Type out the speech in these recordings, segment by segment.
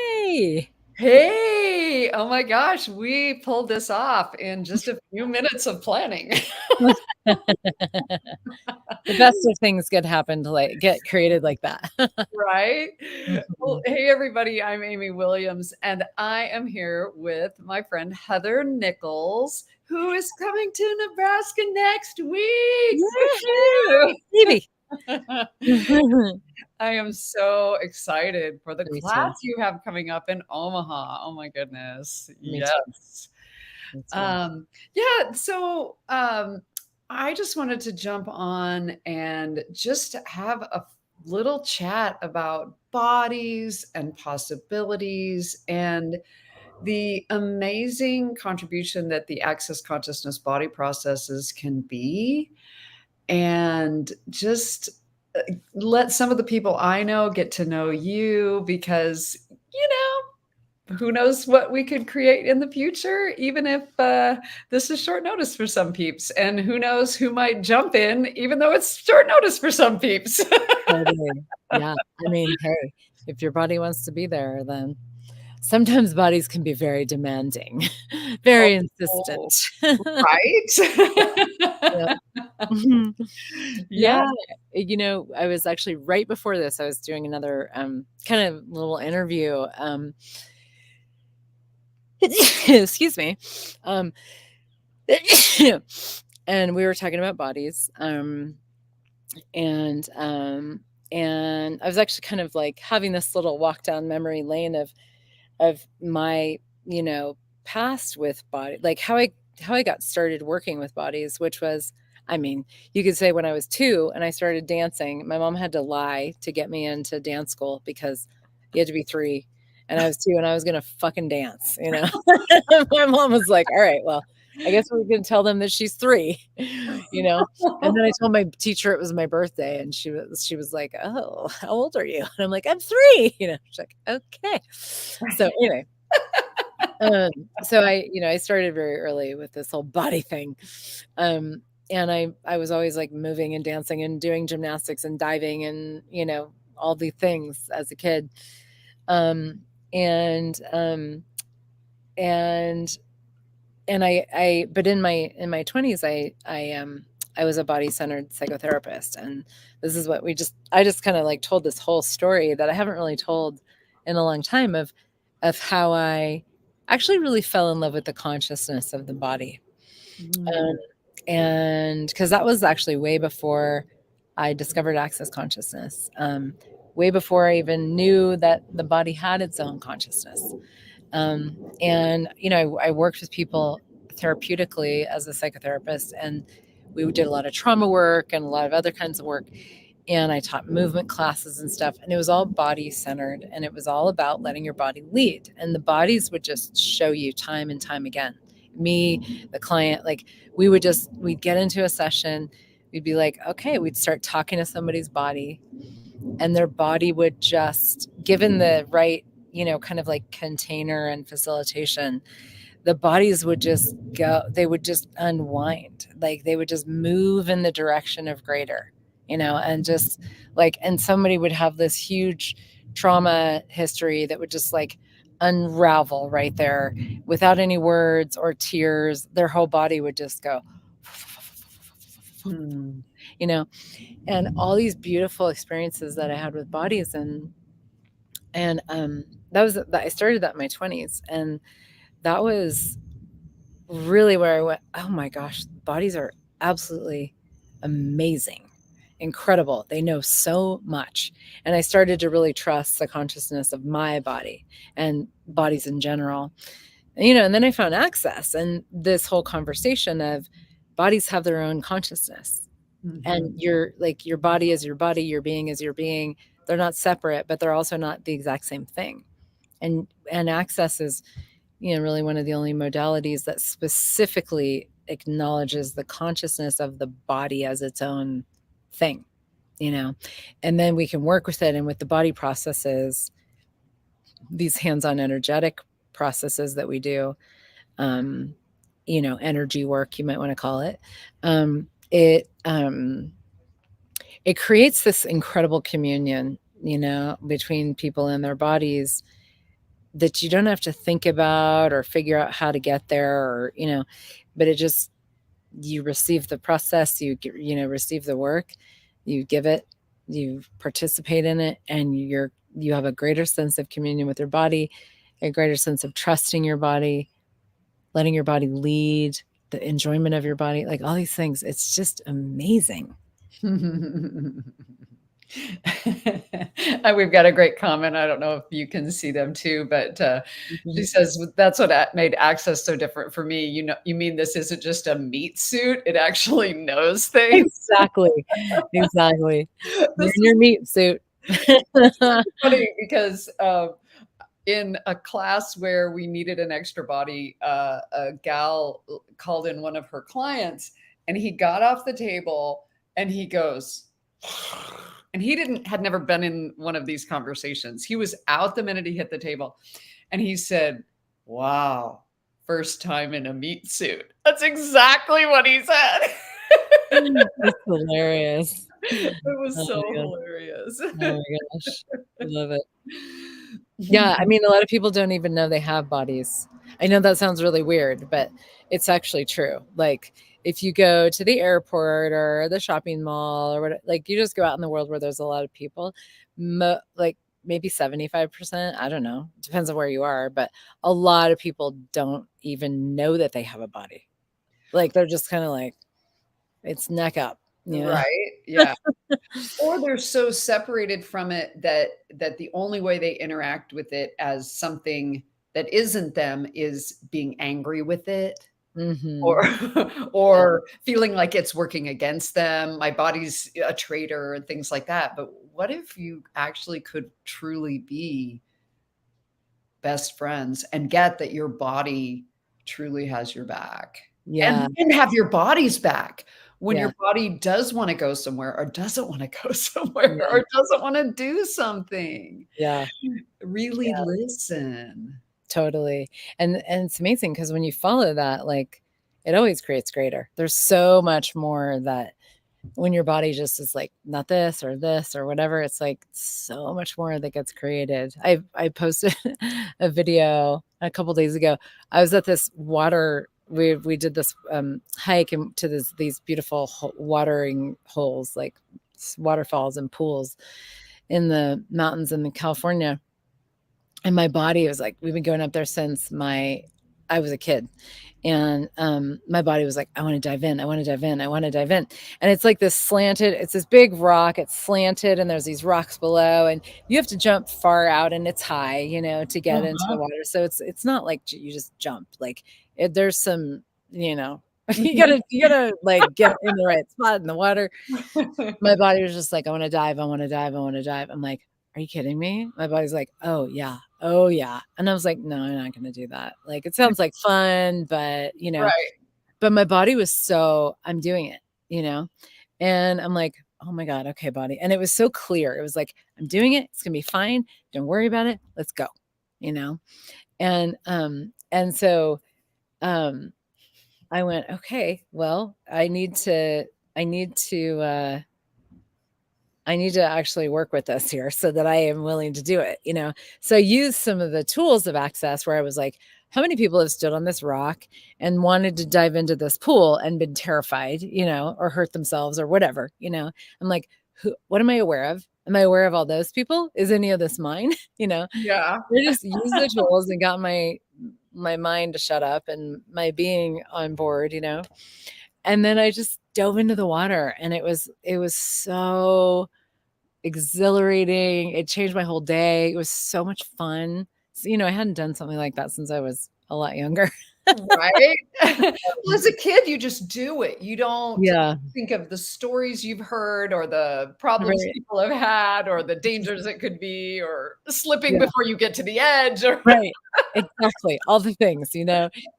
Yay! Hey, oh my gosh, we pulled this off in just a few minutes of planning. The best of things get created like that. Right? Well, Mhm. hey everybody, I'm Amy Williams, and I am here with my friend Heather Nichols, who is coming to Nebraska next week. Yay! Maybe. Woohoo! I am so excited for the Me too. class you have coming up in Omaha. Oh my goodness. Me too. Yes. Me too. Um, yeah, so I just wanted to jump on and just have a little chat about bodies and possibilities and the amazing contribution that the access consciousness body processes can be. And just let some of the people I know get to know you because, you know, who knows what we could create in the future, even if this is short notice for some peeps. And who knows who might jump in, even though it's short notice for some peeps. Totally. Yeah. I mean, hey, if your body wants to be there, then sometimes bodies can be very demanding, very insistent. Oh, right? Yeah. Mhm. Yeah. Yeah. I was actually right before this, I was doing another kind of little interview. Excuse me. Um, and we were talking about bodies. And I was actually kind of like having this little walk down memory lane of my, past with body, like how I got started working with bodies, which was, I mean, you could say when I was 2 and I started dancing, my mom had to lie to get me into dance school because you had to be 3 and I was 2 and I was gonna fucking dance, you know? My mom was like, "All right, well, I guess we're gonna tell them that she's 3," you know? And then I told my teacher it was my birthday, and she was like, "Oh, how old are you?" And I'm like, "I'm 3," She's like, "Okay." So anyway, so I started very early with this whole body thing. Um, and I was always like moving and dancing and doing gymnastics and diving and, all the things as a kid. Um, and and and but in my 20s I was a body-centered psychotherapist, and this is what I just kind of like told this whole story that I haven't really told in a long time of how I actually really fell in love with the consciousness of the body. Mm. Um, and because that was actually way before I discovered access consciousness, way before I even knew that the body had its own consciousness. And I worked with people therapeutically as a psychotherapist, and we did a lot of trauma work and a lot of other kinds of work. And I taught movement classes and stuff, and it was all body centered, and it was all about letting your body lead. And the bodies would just show you time and time again. Me, the client, like we'd get into a session, we'd be like, okay, we'd start talking to somebody's body, and their body would just, given the right, kind of like container and facilitation, the bodies would just go, they would just unwind, like they would just move in the direction of greater, and just like, and somebody would have this huge trauma history that would just like unravel right there without any words or tears. Their whole body would just go, Mm. you know, and all these beautiful experiences that I had with bodies. And I started that in my 20s, and that was really where I went, oh my gosh, bodies are absolutely amazing, incredible. They know so much. And I started to really trust the consciousness of my body and bodies in general. And then I found access and this whole conversation of bodies have their own consciousness. Mhm. And your body is your body, your being is your being. They're not separate, but they're also not the exact same thing. And access is, really one of the only modalities that specifically acknowledges the consciousness of the body as its own thing, and then we can work with it. And with the body processes, these hands-on energetic processes that we do, um, energy work, you might want to call it, it creates this incredible communion, between people and their bodies, that you don't have to think about or figure out how to get there, or, but it just, you receive the process, receive the work, you give it, you participate in it, and you have a greater sense of communion with your body, a greater sense of trusting your body, letting your body lead, the enjoyment of your body, like all these things. It's just amazing. We've got a great comment. I don't know if you can see them too, but she says, "That's what made Access so different for me. You mean this isn't just a meat suit? It actually knows things." Exactly. Exactly. You're This in is your meat suit. funny because in a class where we needed an extra body, a gal called in one of her clients, and he got off the table and he goes, and he didn't had never been in one of these conversations. He was out the minute he hit the table, and he said, "Wow, first time in a meat suit." That's exactly what he said. That's hilarious. It was Oh so my god. hilarious. Oh my gosh. I love it. Yeah, I mean, a lot of people don't even know they have bodies. I know that sounds really weird, but it's actually true. Like, if you go to the airport or the shopping mall or what, like, you just go out in the world where there's a lot of people, like maybe 75%, I don't know, depends on where you are, but a lot of people don't even know that they have a body. Like, they're just kind of like, it's neck up, you know? Right, yeah. Or they're so separated from it that the only way they interact with it as something that isn't them is being angry with it, or Hmm. Yeah. or feeling like it's working against them. My body's a traitor and things like that. But what if you actually could truly be best friends and get that your body truly has your back, Yeah. and have your body's back when Yeah. your body does wanna go somewhere or doesn't wanna go somewhere Yeah. or doesn't wanna do something. Yeah. Really Yeah. listen. Totally. And it's amazing because when you follow that, like, it always creates greater. There's so much more that when your body just is like, not this or whatever, it's like so much more that gets created. I posted a video a couple days ago. I was at this water, we did this hike into these beautiful watering holes, like waterfalls and pools in the mountains in California. And my body was like, we've been going up there since I was a kid. And my body was like, I want to dive in. I want to dive in. I want to dive in. And it's like this slanted, it's this big rock. It's slanted and there's these rocks below and you have to jump far out and it's high, to get into the Uh-huh. water. So it's not like you just jump. Like there's some, you gotta like get in the right spot in the water. My body was just like, I want to dive. I want to dive. I want to dive. I'm like, are you kidding me? My body's like, oh yeah. Oh yeah. And I was like, no, I'm not going to do that. Like, it sounds like fun, but Right. but my body was so, I'm doing it, you know? And I'm like, oh my God. Okay, body. And it was so clear. It was like, I'm doing it. It's going to be fine. Don't worry about it. Let's go, you know? And so, um, I went, okay, well, I need to, I need to actually work with this here so that I am willing to do it. So I used some of the tools of Access where I was like, how many people have stood on this rock and wanted to dive into this pool and been terrified, or hurt themselves or whatever, I'm like, what am I aware of? Am I aware of all those people? Is any of this mine? Yeah. I just used the tools and got my mind to shut up and my being on board, and then I just dove into the water and it was so exhilarating. It changed my whole day. It was so much fun. So, I hadn't done something like that since I was a lot younger. Right? Well, as a kid, you just do it. You don't Yeah. think of the stories you've heard or the problems Right. people have had or the dangers it could be or slipping Yeah. before you get to the edge or Right. Exactly. All the things, you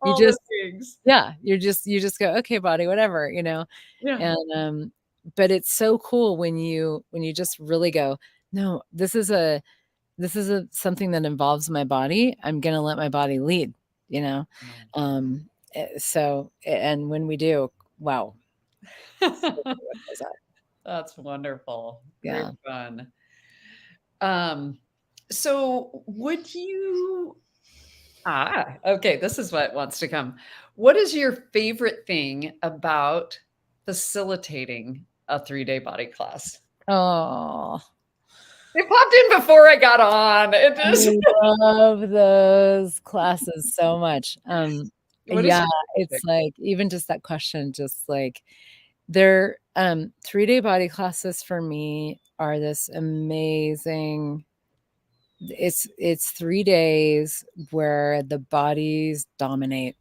all the just, things. yeah, you just go, okay, body, whatever, Yeah. and, but it's so cool when you just really go, no, this is something that involves my body. I'm going to let my body lead, you know? Wow. And when we do, wow. So what was that? That's wonderful. Great Yeah. fun. Um, So would you okay, this is what wants to come. What is your favorite thing about facilitating a 3-day body class? Oh, It popped in before I got on. It just I love those classes so much. what is Yeah, your favorite it's like even just that question, just like they're 3-day body classes for me are this amazing. It's 3 days where the bodies dominate.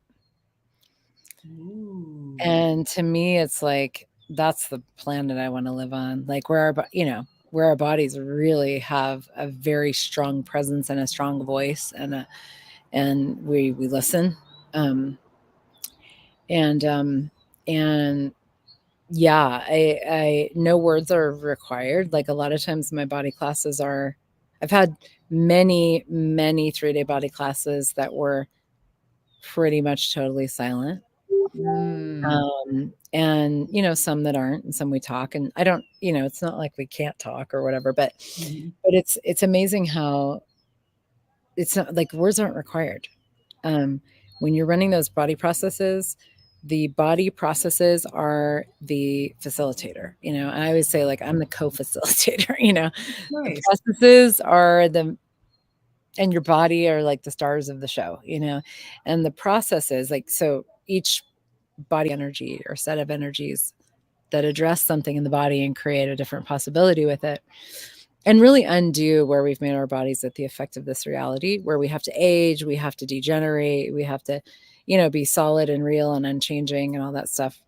thing? Ooh. And to me, it's like that's the planet I want to live on. Like where where our bodies really have a very strong presence and a strong voice, and we listen. Um, and and yeah, I no words are required. Like a lot of times, my body classes are. I've had many 3-day body classes that were pretty much totally silent. Mm. And some that aren't, and some we talk, and I don't, it's not like we can't talk or whatever, Mhm. but it's amazing how it's not like words aren't required. Um, when you're running those body processes, the body processes are the facilitator, and I always say like I'm the co-facilitator, the Nice. processes are the and your body are like the stars of the show, and the processes like so each body energy or set of energies that address something in the body and create a different possibility with it and really undo where we've made our bodies at the effect of this reality where we have to age, we have to degenerate, we have to be solid and real and unchanging and all that stuff.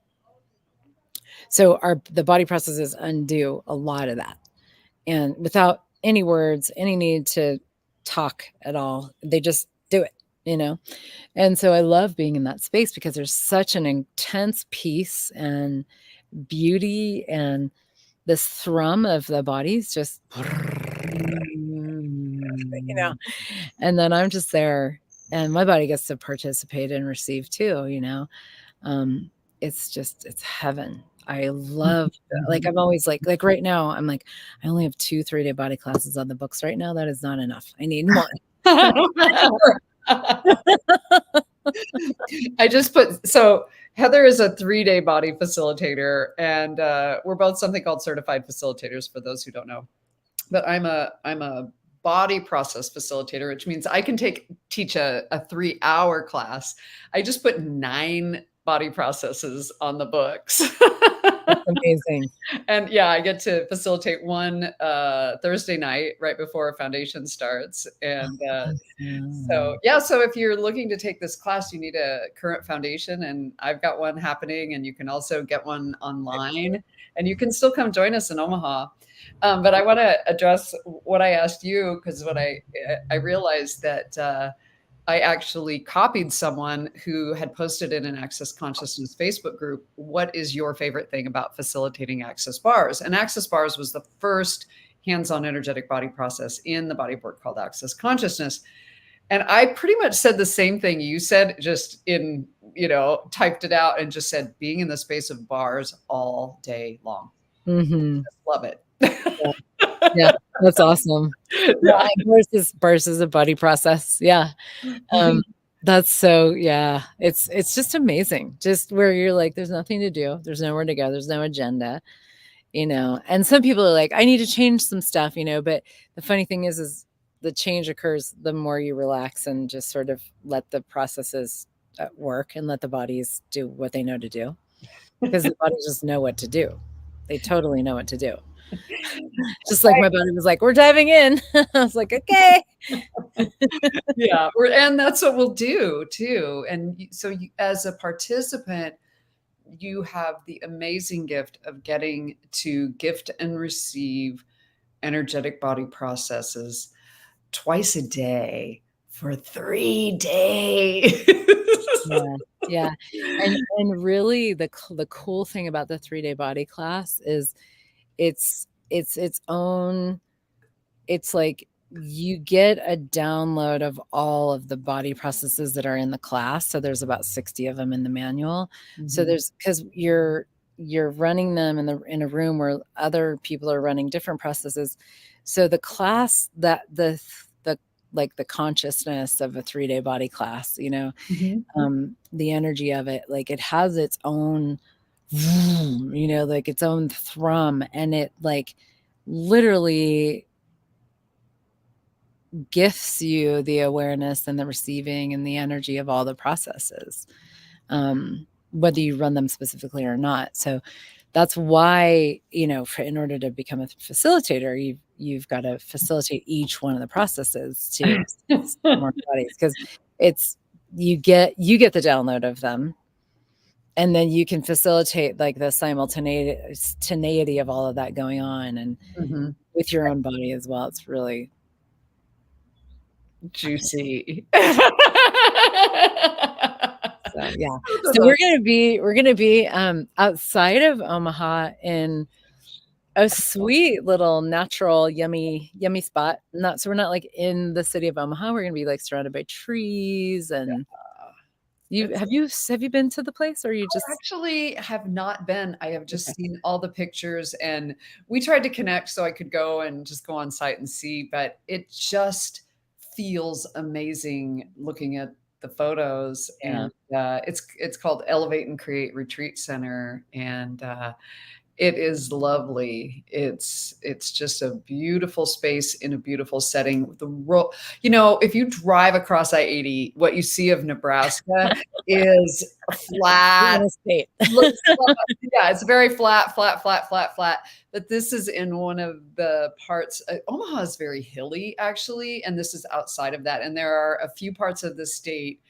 So the body processes undo a lot of that, and without any words, any need to talk at all, they just do it, and so I love being in that space because there's such an intense peace and beauty and this thrum of the bodies just Mm. and then I'm just there and my body gets to participate and receive too, um, it's heaven. I love like I'm always like right now I'm like I only have 2 3-day body classes on the books right now. That is not enough. I need more. I just put so Heather is a 3-day body facilitator, and we're both something called certified facilitators for those who don't know. But I'm a body process facilitator, which means I can teach a 3-hour class. I just put 9 body processes on the books. That's amazing. And yeah, I get to facilitate one Thursday night right before foundation starts. And so Awesome. yeah, so if you're looking to take this class, you need a current foundation, and I've got one happening, and you can also get one online, and you can still come join us in Omaha. But I want to address what I asked you because what I realized that I actually copied someone who had posted in an Access Consciousness Facebook group, what is your favorite thing about facilitating Access Bars? And Access Bars was the first hands-on energetic body process in the body work called Access Consciousness. And I pretty much said the same thing you said, just in, typed it out and just said being in the space of bars all day long. Mhm. Just love it. Yeah, yeah, that's awesome. Yeah, Yeah. versus a body process. Yeah. Um, that's so yeah, it's just amazing. Just where you're like, there's nothing to do, there's nowhere to go, there's no agenda, and some people are like, I need to change some stuff, but the funny thing is the change occurs the more you relax and just sort of let the processes work and let the bodies do what they know to do because the bodies just know what to do. They totally know what to do. Just like my body was like, we're diving in. I was like, okay. Yeah, and that's what we'll do too. And so, as a participant, you have the amazing gift of getting to gift and receive energetic body processes twice a day for 3 days. Yeah, yeah, and really the cool thing about the 3-day body class is it's its own. It's like you get a download of all of the body processes that are in the class. So there's about 60 of them in the manual. So Mhm. there's because you're running them in a room where other people are running different processes. So the class that like the consciousness of a 3-day body class, Mhm. the energy of it, like it has its own vroom, like its own thrum, and it like literally gifts you the awareness and the receiving and the energy of all the processes, whether you run them specifically or not. So that's why, in order to become a facilitator, you've got to facilitate each one of the processes to more bodies, because it's you get the download of them, and then you can facilitate like the simultaneity of all of that going on, and Mhm. with your own body as well. It's really Juicy. so, yeah. So we're gonna be outside of Omaha in a sweet little natural yummy spot. So we're not like in the city of Omaha. We're gonna be like surrounded by trees. And It's have you been to the place, or are you just actually have not been. I have just okay? seen all the pictures, and we tried to connect so I could go and just go on site and see, but it just feels amazing looking at the photos. Yeah. And it's called Elevate and Create Retreat Center, and it is lovely. It's just a beautiful space in a beautiful setting. If you drive across I-80, what you see of Nebraska is You're flat. in a state. Looks flat. Yeah, it's very flat, flat, flat, flat, flat. But this is in one of the parts. Omaha is very hilly, actually, and this is outside of that. And there are a few parts of the state,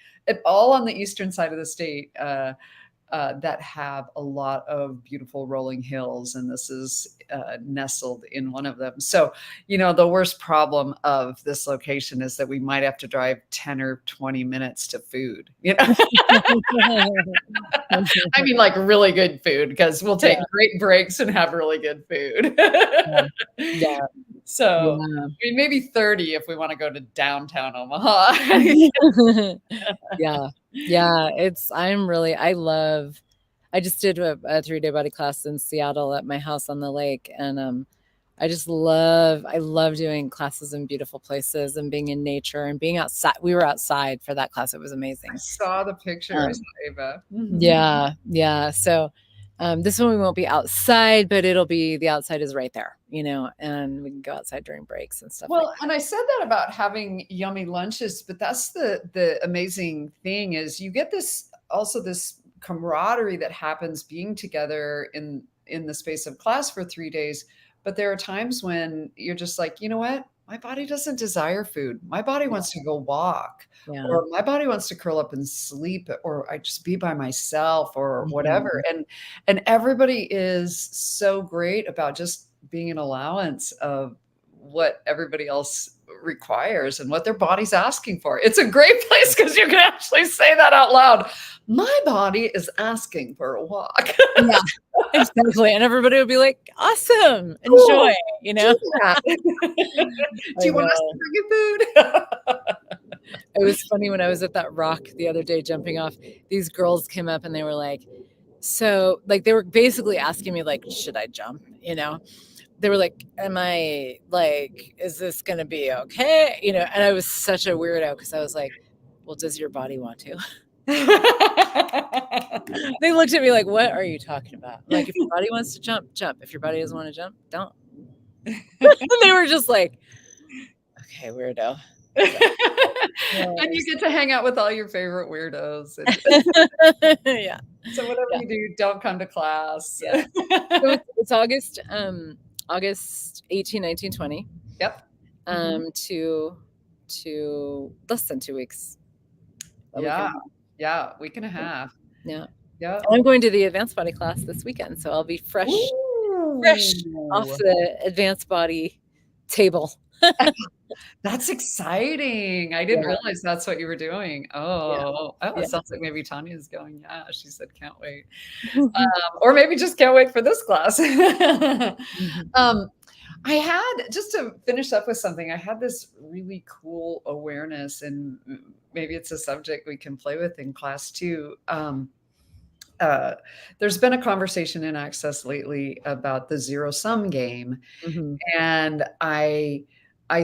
all on the eastern side of the state, that have a lot of beautiful rolling hills, and this is nestled in one of them. So, the worst problem of this location is that we might have to drive 10 or 20 minutes to food. I mean, like really good food, because we'll take Yeah. great breaks and have really good food. Yeah. So, Yeah. I mean, maybe 30 if we want to go to downtown Omaha. Yeah. Yeah. I just did a 3-day body class in Seattle at my house on the lake. And I love doing classes in beautiful places and being in nature and being outside. We were outside for that class. It was I amazing. saw the picture. I saw Ava. Mhm. Yeah. Yeah. So this one we won't be outside, but the outside is right there, and we can go outside during breaks and stuff like Well, and I said that about having yummy lunches, but that's the amazing thing is you get this camaraderie that happens being together in the space of class for 3 days. But there are times when you're just like, you know what? My body doesn't desire food. My body that. wants to go walk, Yeah. or my body wants to curl up and sleep, or I just be by myself, or whatever. Mhm. And everybody is so great about just being an allowance of what everybody else requires and what their body's asking for. It's a great place because you can actually say that out loud. My body is asking for a walk. Yeah, exactly. And everybody would be like, awesome, Cool. enjoy, Do that. Do I you want us know. to bring you food? It was funny when I was at that rock the other day jumping off, these girls came up and they were like, so like they were basically asking me like, should I jump? They were like, am I like, is this gonna be okay? And I was such a weirdo because I was like, well, does your body want to? They looked at me like, what are you talking about? I'm like, if your body wants to jump, jump. If your body doesn't want to jump, don't. And they were just like, okay, weirdo. And you get to hang out with all your favorite weirdos. Yeah. So whatever Yeah. you do, don't come to class. Yeah. So it's August 18, 19, 20. Yep. To less than 2 weeks. Yeah. Yeah. Week and a half. Yeah. Yeah. And I'm going to the advanced body class this weekend, so I'll be fresh off Ooh. the advanced body table. That's exciting. I didn't Yeah. realize that's what you were doing. Yeah. Oh, Yeah. it sounds like maybe Tanya's going. Yeah, she said can't wait. Or maybe just can't wait for this class. I had, just to finish up with something, I had this really cool awareness, and maybe it's a subject we can play with in class too. There's been a conversation in Access lately about the zero sum game. Mhm. And I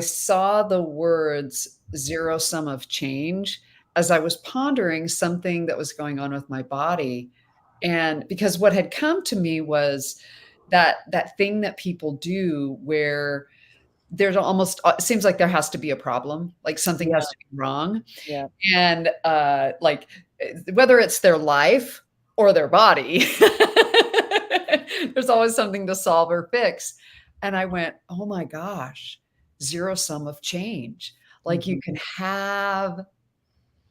saw the words zero sum of change as I was pondering something that was going on with my body. And because what had come to me was that thing that people do where there's almost it seems like there has to be a problem, like something Yeah. has to be wrong. Yeah. And like whether it's their life or their body, there's always something to solve or fix. And I went, oh my gosh, zero sum of change. Like you Mhm. can have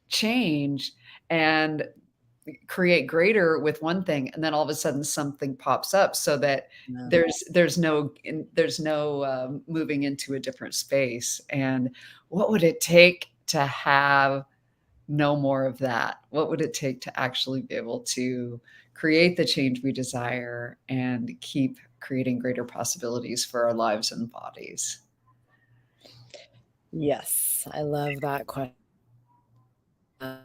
change and create greater with one thing, and then all of a sudden something pops up so that Yeah. there's no moving into a different space. And what would it take to have no more of that? What would it take to actually be able to create the change we desire and keep creating greater possibilities for our lives and bodies? Yes, I love that question. Oh,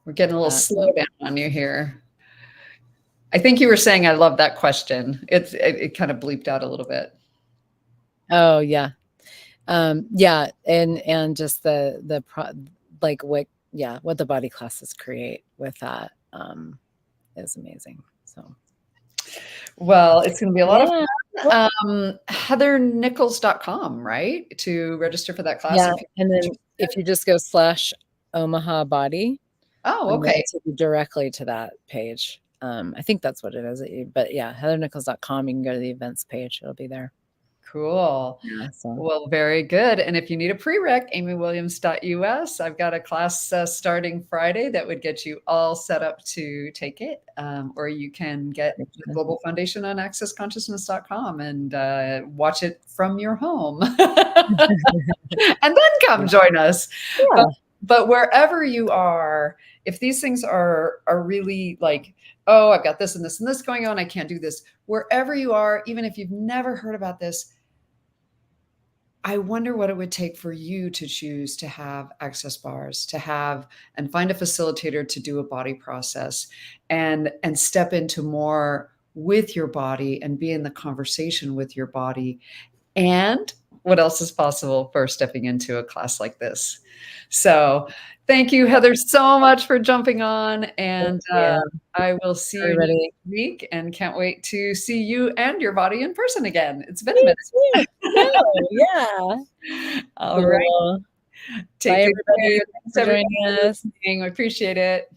we're getting a little slow down on you here. I think you were saying I love that question. It kind of bleeped out a little bit. Oh, yeah. Yeah, and just like what the body classes create with that is amazing. So Well, it's going to be a lot of yeah, fun. HeatherNichols.com, right? To register for that class. yeah. If you're And then if interested. you just go /Omaha Body, Oh, that'll okay. take you directly to that page. I think that's what it is. But yeah, HeatherNichols.com. You can go to the events page. It'll be there. Cool. Yeah. So Well, very good. And if you need a prereq, amywilliams.us. I've got a class starting Friday that would get you all set up to take it. Or you can get the Global Foundation on accessconsciousness.com and watch it from your home. And then come join us. yeah, But wherever you are, if these things are really like, oh, I've got this and this and this going on, I can't do this. Wherever you are, even if you've never heard about this, I wonder what it would take for you to choose to have access bars, to have and find a facilitator to do a body process and step into more with your body and be in the conversation with your body. And what else is possible for stepping into a class like this? So thank you, Heather, so much for jumping on. And yeah. I will see you Everybody. next week and can't wait to see you and your body in person again. It's been a Me minute. too. No, yeah. All right. Cool. Take Bye, good care. everybody. Thanks Thanks, for everybody, joining for us. listening. I appreciate it.